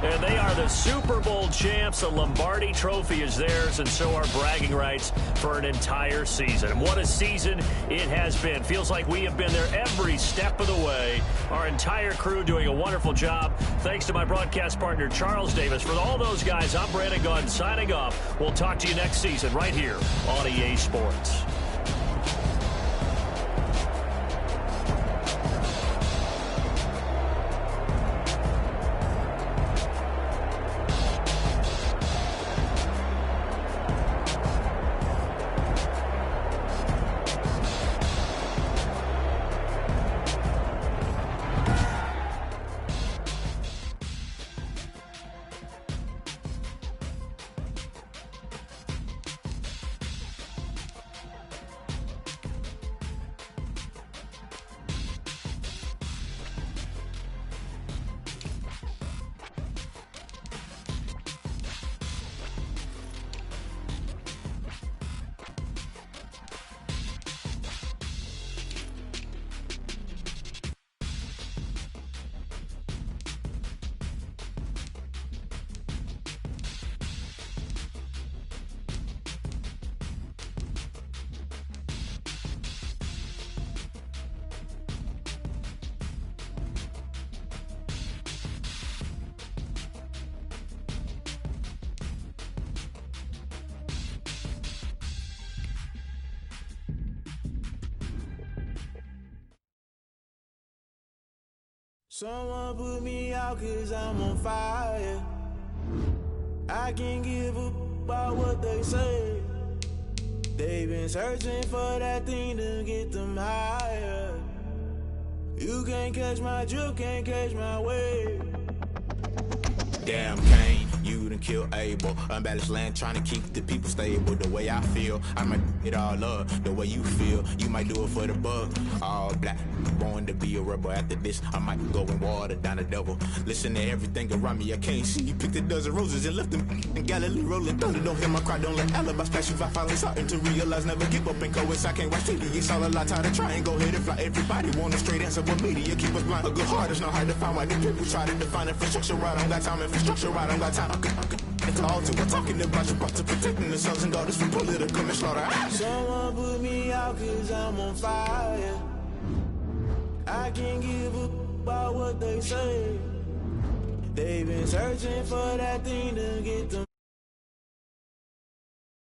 S5: And they are the Super Bowl champs. The Lombardi trophy is theirs, and so are bragging rights for an entire season. And what a season it has been. Feels like we have been there every step of the way. Our entire crew doing a wonderful job. Thanks to my broadcast partner, Charles Davis. For all those guys, I'm Brandon Gunn signing off. We'll talk to you next season right here on EA Sports.
S8: Someone put me out 'cause I'm on fire. I can't give up about what they say. They've been searching for that thing to get them higher. You can't catch my drift, can't catch my wave. Damn, Kane, you done killed Abel. Unbalanced land, trying to keep the people stable. The way I feel, I might it all up. The way you feel, you might do it for the bug. All black, born to be a rebel. After this, I might go and water down the devil. Listen to everything around me, I can't see. You picked a dozen roses and left them in Galilee rolling thunder. Don't hear my cry, don't let alibis flash. If I finally starting to realize, never give up and coincide. I can't watch TV, it's all a lot. Time to try and go ahead and fly. Everybody want a straight answer, but media keep us blind. A good heart is not hard to find. Why do people try to define infrastructure right? I don't got time, infrastructure right, I don't got time. It's all to we're talking about you, about to protecting the sons and daughters from political and slaughter. Someone put me out 'cause I'm on fire. I can't give up about what they say. They've been searching for that thing to get them.